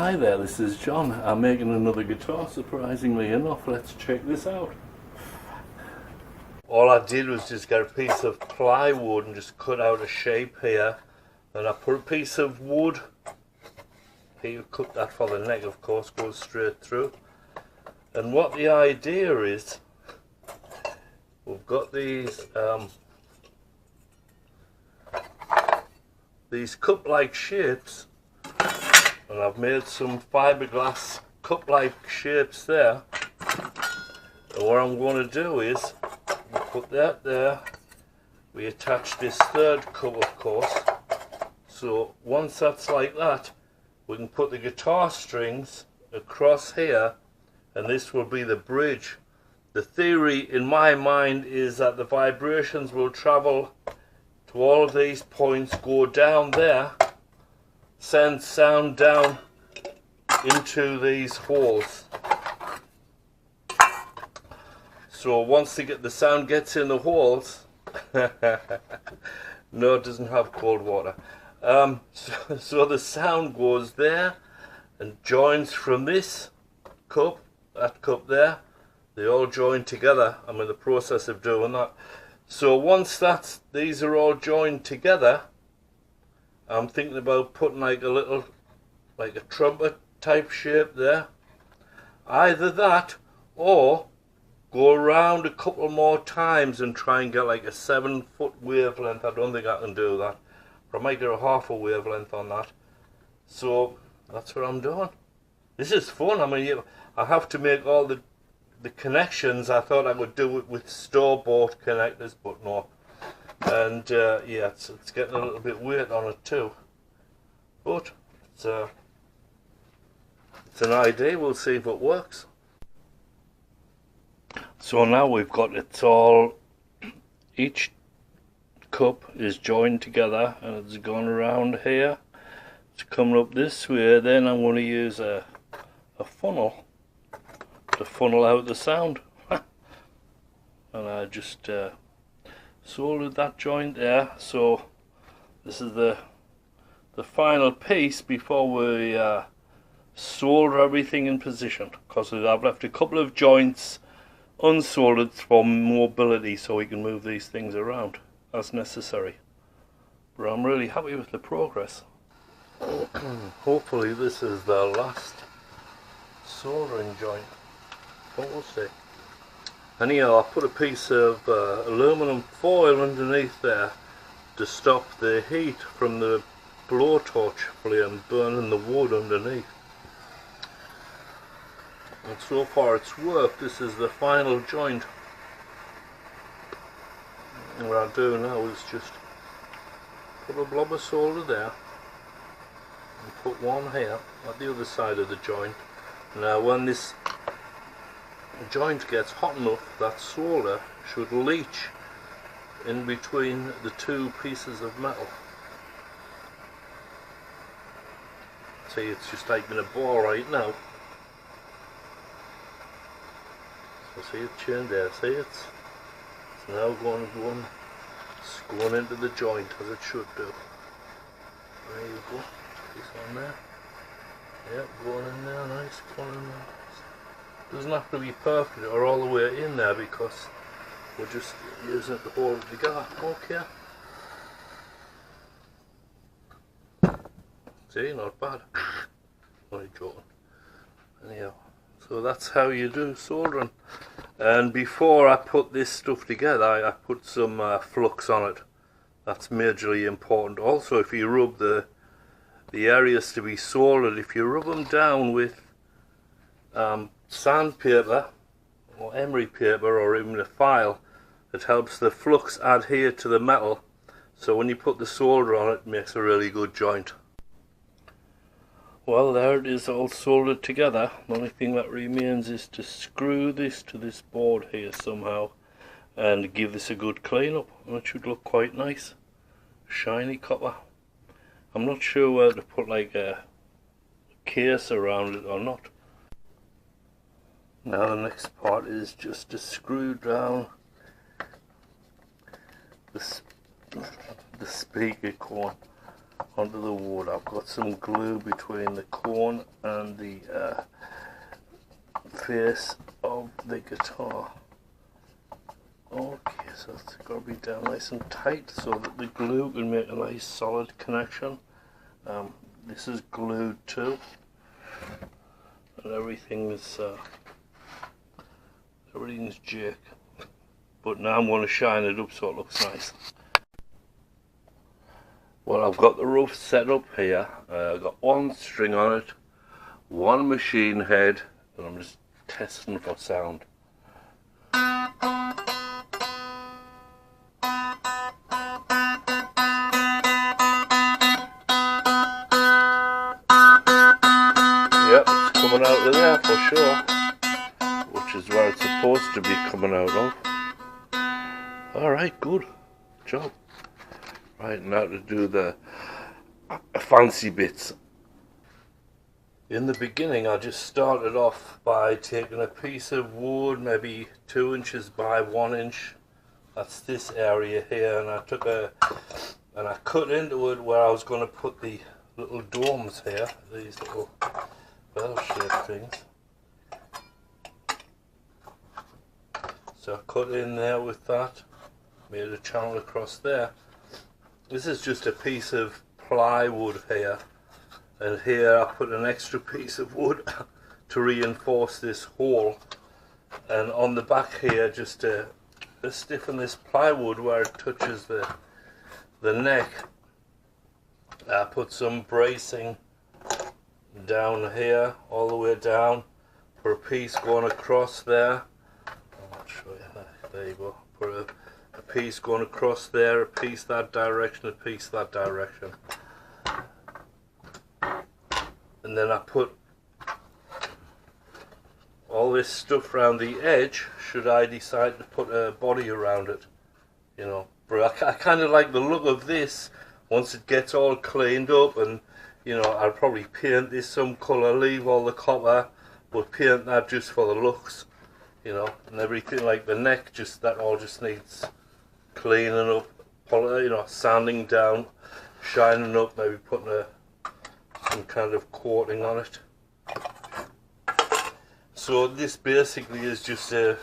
Hi there, this is John. I'm making another guitar, surprisingly enough. Let's check this out. All I did was just get a piece of plywood and just cut out a shape here. Then I put a piece of wood. Here you cut that for the neck, of course, goes straight through. And what the idea is, we've got these cup-like shapes, and I've made some fiberglass cup-like shapes there. And what I'm going to do is we put that there. We attach this third cup, of course. So once that's like that, we can put the guitar strings across here, and this will be the bridge. The theory in my mind is that the vibrations will travel to all of these points, go down there, send sound down into these holes. So once the sound gets in the holes, no, it doesn't have cold water. So the sound goes there and joins from this cup, that cup there. They all join together. I'm in the process of doing that. So once these are all joined together, I'm thinking about putting like a trumpet type shape there. Either that, or go around a couple more times and try and get like a 7-foot wavelength. I don't think I can do that, but I might get a half a wavelength on that. So that's what I'm doing. This is fun. I mean, I have to make all the connections. I thought I would do it with store-bought connectors, but no. And yeah, it's getting a little bit weight on it too. But it's an idea. We'll see if it works. So now we've got it all. Each cup is joined together, and it's gone around here. It's coming up this way. Then I'm going to use a funnel to funnel out the sound. And I just soldered that joint there. So this is the final piece before we solder everything in position, because I've left a couple of joints unsoldered for mobility, so we can move these things around as necessary. But I'm really happy with the progress. Hopefully this is the last soldering joint, but we'll see. Anyhow, I put a piece of aluminum foil underneath there to stop the heat from the blowtorch flame burning the wood underneath. And so far it's worked. This is the final joint. And what I'll do now is just put a blob of solder there and put one here at the other side of the joint. Now when this joint gets hot enough, that solder should leach in between the two pieces of metal. See, it's just like in a ball right now. So see it turned there, see it's now going into the joint as it should do. There you go, piece on there. Yep, going in there, nice, going in there. Doesn't have to be perfect or all the way in there, because we're just using it to hold it together. Okay. See, not bad. Only joking. Anyhow, so that's how you do soldering. And before I put this stuff together, I put some flux on it. That's majorly important. Also, if you rub the areas to be soldered, if you rub them down with sandpaper or emery paper or even a file, it helps the flux adhere to the metal, so when you put the solder on it, it makes a really good joint. Well, there it is, all soldered together. The only thing that remains is to screw this to this board here somehow and give this a good clean up, and it should look quite nice. Shiny copper. I'm not sure whether to put like a case around it or not. Now the next part is just to screw down the speaker cone onto the wood. I've got some glue between the cone and the face of the guitar. Okay, so it's got to be down nice and tight so that the glue can make a nice solid connection. This is glued too, and everything's jake. But now I'm going to shine it up so it looks nice. Well, I've got the roof set up here. I've got one string on it, one machine head, and I'm just testing for sound. Yep, it's coming out of there for sure, which is where it's supposed to be coming out of. Alright, good job. Right, now to do the fancy bits. In the beginning I just started off by taking a piece of wood, maybe 2 inches by 1 inch. That's this area here, and I cut into it where I was going to put the little domes here, these little bell-shaped things. So I cut in there with that, made a channel across there. This is just a piece of plywood here, and here I put an extra piece of wood to reinforce this hole, and on the back here just to stiffen this plywood where it touches the neck. I put some bracing down here, all the way down, for a piece going across there. I'll show you that. There you go. Put a piece going across there, a piece that direction, a piece that direction. And then I put all this stuff around the edge should I decide to put a body around it, you know. But I kind of like the look of this once it gets all cleaned up, and you know, I'll probably paint this some colour, leave all the copper, but paint that just for the looks, you know. And everything like the neck, that all just needs cleaning up, you know, sanding down, shining up, maybe putting some kind of coating on it. So this basically is just a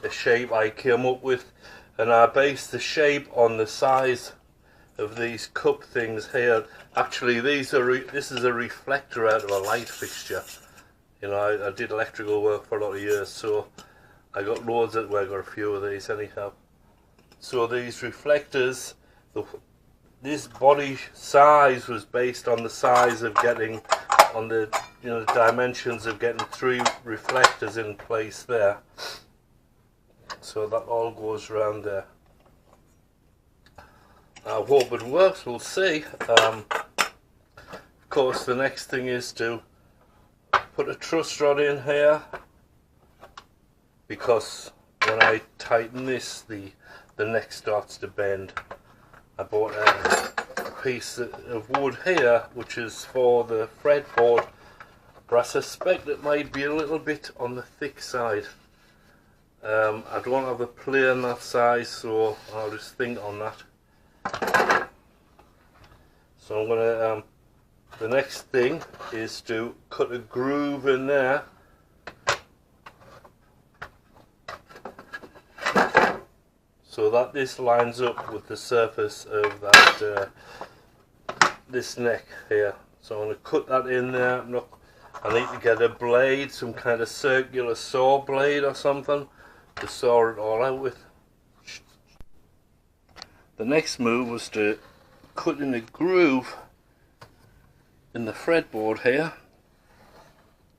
shape I came up with, and I based the shape on the size of these cup things here. Actually, this is a reflector out of a light fixture. You know, I did electrical work for a lot of years, so I got loads of, well, I got a few of these anyhow. So these reflectors, this body size was based on the size of getting, on the, you know, the dimensions of getting 3 reflectors in place there. So that all goes around there. I hope it works, we'll see. Of course, the next thing is to put a truss rod in here, because when I tighten this, the neck starts to bend. I bought a piece of wood here, which is for the fretboard, but I suspect it might be a little bit on the thick side. I don't have a plane that size, so I'll just think on that. So I'm gonna, the next thing is to cut a groove in there. So that this lines up with the surface of that, this neck here. So I'm going to cut that in there. I need to get a blade, some kind of circular saw blade or something, to saw it all out with. The next move was to cut in a groove in the fretboard here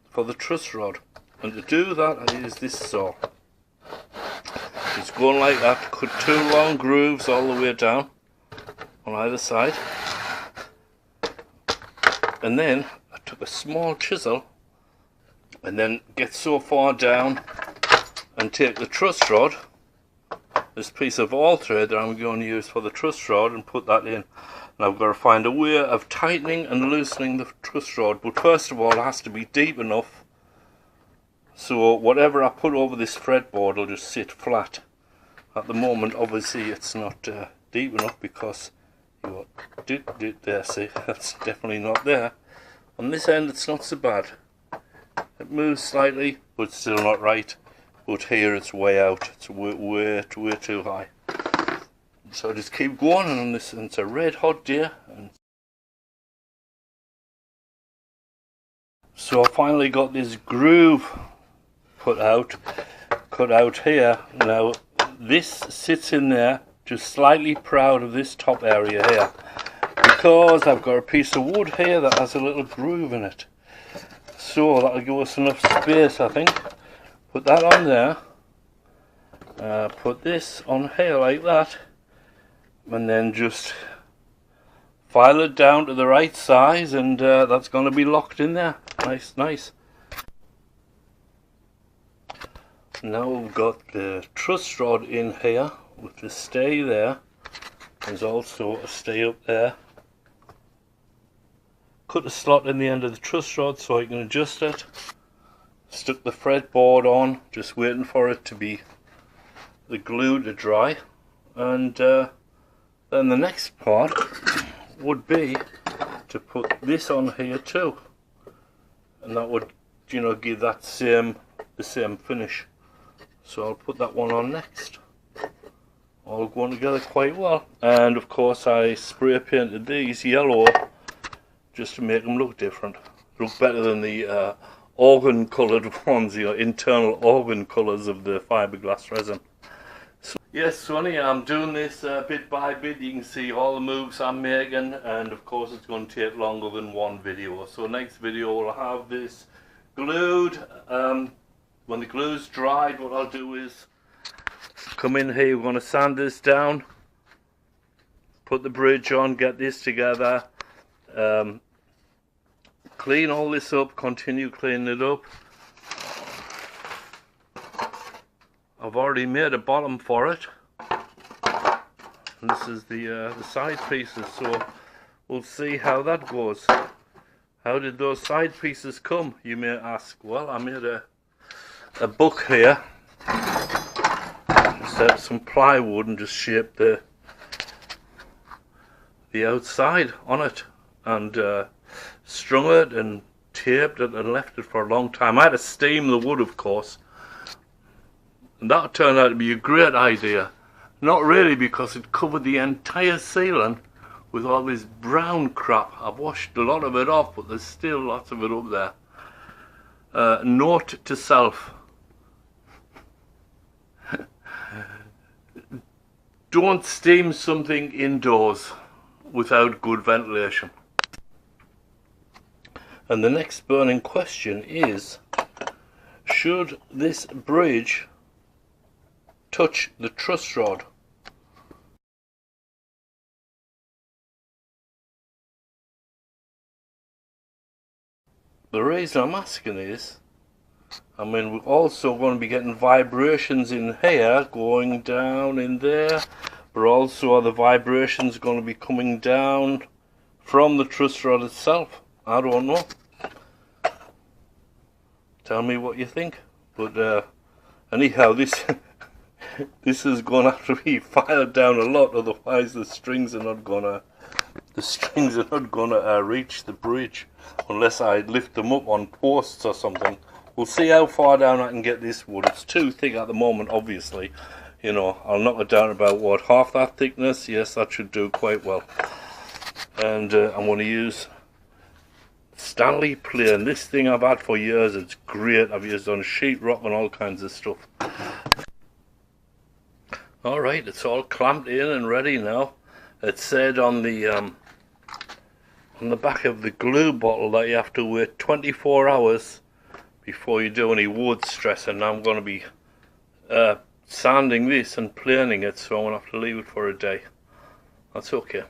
for the truss rod, and to do that I use this saw. It's going like that, cut 2 long grooves all the way down on either side, and then I took a small chisel and then get so far down and take the truss rod, this piece of all thread that I'm going to use for the truss rod, and put that in. And I've got to find a way of tightening and loosening the truss rod, but first of all it has to be deep enough so whatever I put over this fretboard will just sit flat. At the moment obviously it's not deep enough because There, see, that's definitely not there. On this end it's not so bad. It moves slightly, but still not right. But here it's way out. It's way too high. So I just keep going on this, and it's a red hot day. And so I finally got this groove cut out here. Now this sits in there, just slightly proud of this top area here, because I've got a piece of wood here that has a little groove in it. So that'll give us enough space, I think. Put that on there. Put this on here like that, and then just file it down to the right size, and that's going to be locked in there. Nice. Now we've got the truss rod in here with the stay there. There's also a stay up there. Cut a slot in the end of the truss rod so I can adjust it. Stuck the fretboard on, just waiting for it to be the glue to dry. And then the next part would be to put this on here too, and that would, you know, give that the same finish. So I'll put that one on next. All going together quite well. And of course I spray painted these yellow just to make them look different, look better than the organ coloured ones, you know, internal organ colours of the fiberglass resin. So, yes, so anyhow, I'm doing this bit by bit. You can see all the moves I'm making, and of course it's going to take longer than one video. So next video will have this glued. When the glue's dried, what I'll do is come in here, we're going to sand this down, put the bridge on, get this together, clean all this up, continue cleaning it up. I've already made a bottom for it, and this is the side pieces, so we'll see how that goes. How did those side pieces come, you may ask? Well, I made a book here, set some plywood and just shaped the outside on it, and strung it and taped it and left it for a long time. I had to steam the wood, of course, and that turned out to be a great idea. Not really, because it covered the entire ceiling with all this brown crap. I've washed a lot of it off, but there's still lots of it up there. Note to self: don't steam something indoors without good ventilation. And the next burning question is, should this bridge touch the truss rod? The reason I'm asking is, I mean, we're also going to be getting vibrations in here going down in there, but also are the vibrations going to be coming down from the truss rod itself? I don't know. Tell me what you think. But anyhow, this this is going to have to be fired down a lot, otherwise the strings are not gonna reach the bridge unless I lift them up on posts or something. We'll see how far down I can get this wood. It's too thick at the moment, obviously. You know, I'll knock it down about, what, half that thickness? Yes, that should do quite well. And I'm going to use Stanley plane. This thing I've had for years. It's great. I've used it on sheetrock and all kinds of stuff. Alright, it's all clamped in and ready now. It said on the back of the glue bottle that you have to wait 24 hours before you do any wood stressing. Now I'm going to be sanding this and planing it, so I'm going to have to leave it for a day. That's okay.